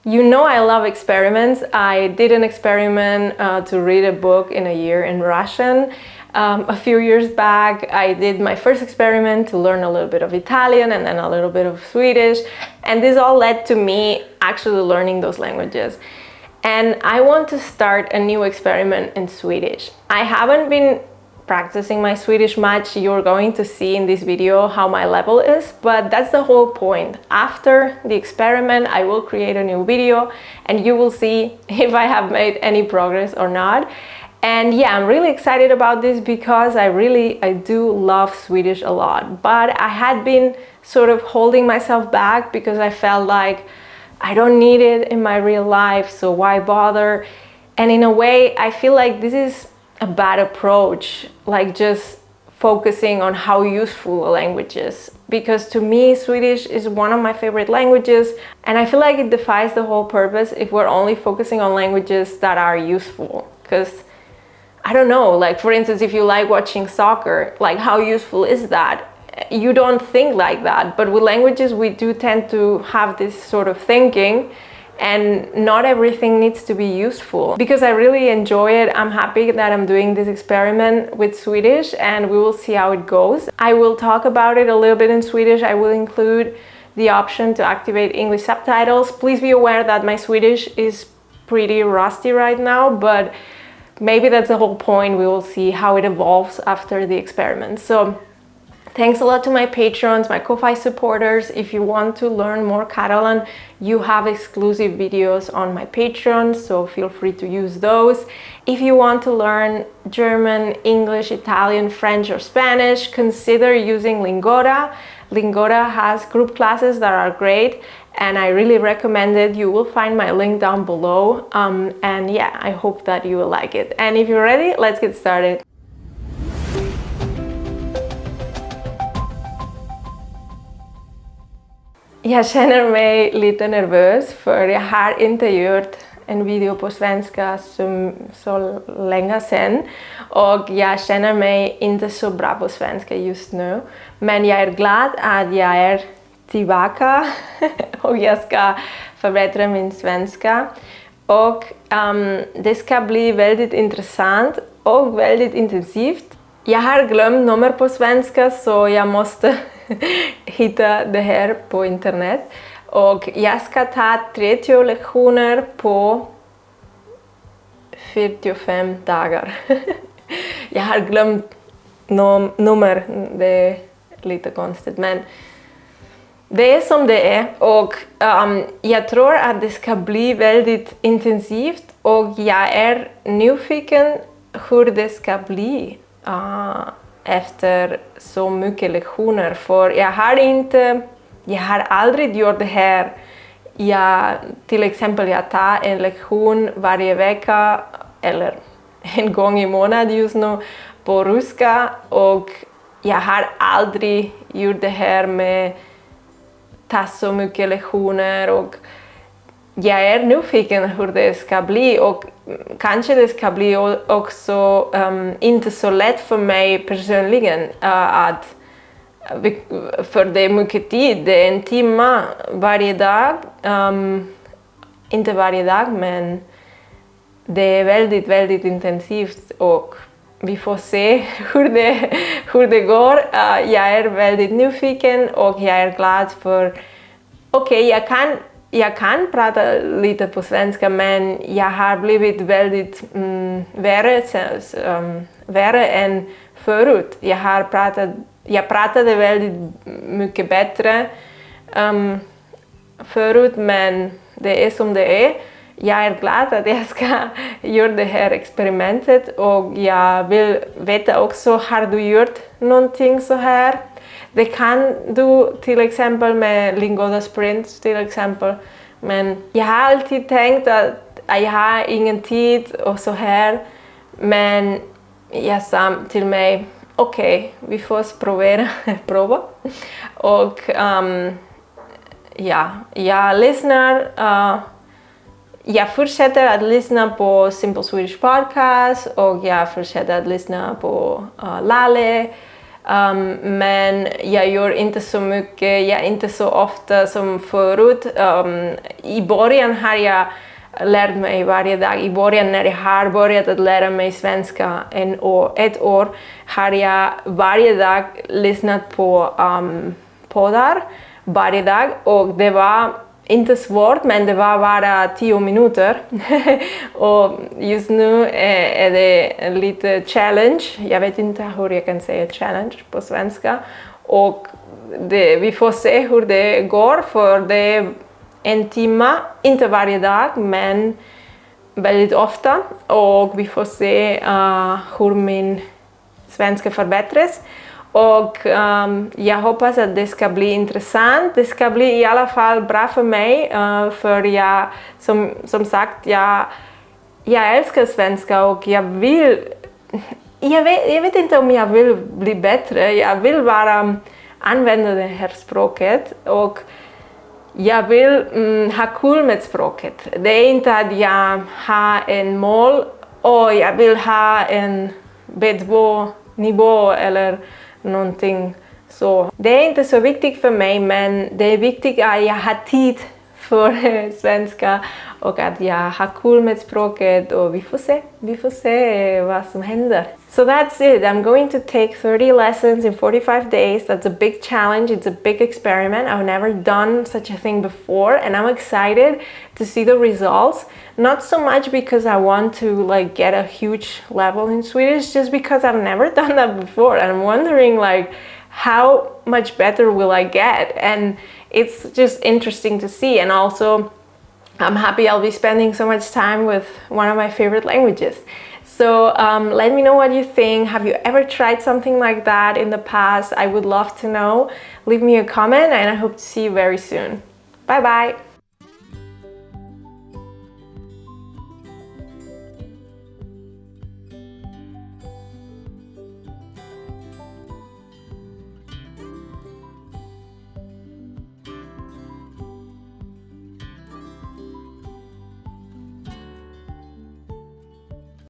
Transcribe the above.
You know I love experiments. I did an experiment to read a book in a year in Russian. A few years back, I did my first experiment to learn a little bit of Italian and then a little bit of Swedish. And this all led to me actually learning those languages. And I want to start a new experiment in Swedish. I haven't been practicing my Swedish much. You're going to see in this video how my level is, but that's the whole point. After the experiment, I will create a new video and you will see if I have made any progress or not. And yeah, I'm really excited about this because I do love Swedish a lot, but I had been sort of holding myself back because I felt like I don't need it in my real life, so why bother? And in a way, I feel like this is a bad approach, like just focusing on how useful a language is. Because to me, Swedish is one of my favorite languages, and I feel like it defies the whole purpose if we're only focusing on languages that are useful. Because I don't know, like for instance, if you like watching soccer, like how useful is that? You don't think like that, but with languages we do tend to have this sort of thinking, and not everything needs to be useful. Because I really enjoy it, I'm happy that I'm doing this experiment with Swedish and we will see how it goes. I will talk about it a little bit in Swedish. I will include the option to activate English subtitles. Please be aware that my Swedish is pretty rusty right now, but maybe that's the whole point. We will see how it evolves after the experiment. So thanks a lot to my patrons, my Ko-Fi supporters. If you want to learn more Catalan, you have exclusive videos on my Patreon, so feel free to use those. If you want to learn German, English, Italian, French, or Spanish, consider using Lingota. Lingota has group classes that are great, and I really recommend it. You will find my link down below. And yeah, I hope that you will like it. And if you're ready, let's get started. Jag känner mig lite nervös för jag har inte gjort en video på svenska så länge sedan och jag känner mig inte så bra på svenska just nu. Men jag är glad att jag är tillbaka och jag ska förbättra min svenska. Och det ska bli väldigt intressant och väldigt intensivt. Jag har glömt nummer på svenska så jag måste hitta det här på internet. Och jag ska ta 30 lektioner på 45 dagar. Jag har glömt nummer, det är lite konstigt, men det är som det är. Och jag tror att det ska bli väldigt intensivt och jag är nyfiken hur det ska bli efter så mycket lektioner, för jag har aldrig gjort det här. Till exempel jag tar en lektion varje vecka eller en gång i månad just nu på ryska, och jag har aldrig gjort det här med ta så mycket lektioner, och jag är nyfiken hur det ska bli, och kanske det ska bli också inte så lätt för mig personligen för det är mycket tid, det är en timme varje dag, inte varje dag, men det är väldigt, väldigt intensivt och vi får se hur det går. Jag är väldigt nyfiken och jag är glad för, jag kan prata lite på svenska, men jag har blivit väldigt värre än förut. Jag pratade väldigt mycket bättre förut, men det är som det är. Jag är glad att jag ska göra det här experimentet, och jag vill veta också, har du gjort någonting så här? Det kan du till exempel med Lingota Sprint till exempel, men jag har alltid tänkt att jag har ingen tid och så här, men jag sa till mig, okej, vi får prova. Och ja, jag lyssnar. Jag fortsätter att lyssna på Simple Swedish Podcast och jag fortsätter att lyssna på Lale. Men jag gör inte så mycket, jag inte så ofta som förut. I början har jag lärt mig varje dag. I början när jag har börjat att lära mig svenska ett år har jag varje dag lyssnat på poddar varje dag, och det var inte svårt, men det var bara 10 minuter. Och just nu är det lite challenge. Jag vet inte hur jag kan säga challenge på svenska. Och vi får se hur det går, för det är 1 timme, inte varje dag, men väldigt ofta. Och vi får se hur min svenska förbättras. Och jag hoppas att det ska bli intressant. Det ska bli i alla fall bra för mig. För jag, som sagt, jag älskar svenska, och jag vet inte om jag vill bli bättre. Jag vill bara använda det här språket, och jag vill ha kul med språket. Det är inte att jag har en mål och jag vill ha en B2-nivå eller någonting så. Det är inte så viktigt för mig, men det är viktigt att jag har tid för svenska och att jag har kul med språket, och vi får se vad som händer. So that's it. I'm going to take 30 lessons in 45 days. That's a big challenge. It's a big experiment. I've never done such a thing before, and I'm excited to see the results. Not so much because I want to like get a huge level in Swedish, just because I've never done that before, and I'm wondering like how much better will I get, and it's just interesting to see. And also I'm happy I'll be spending so much time with one of my favorite languages. So let me know what you think. Have you ever tried something like that in the past? I would love to know. Leave me a comment, and I hope to see you very soon. Bye bye!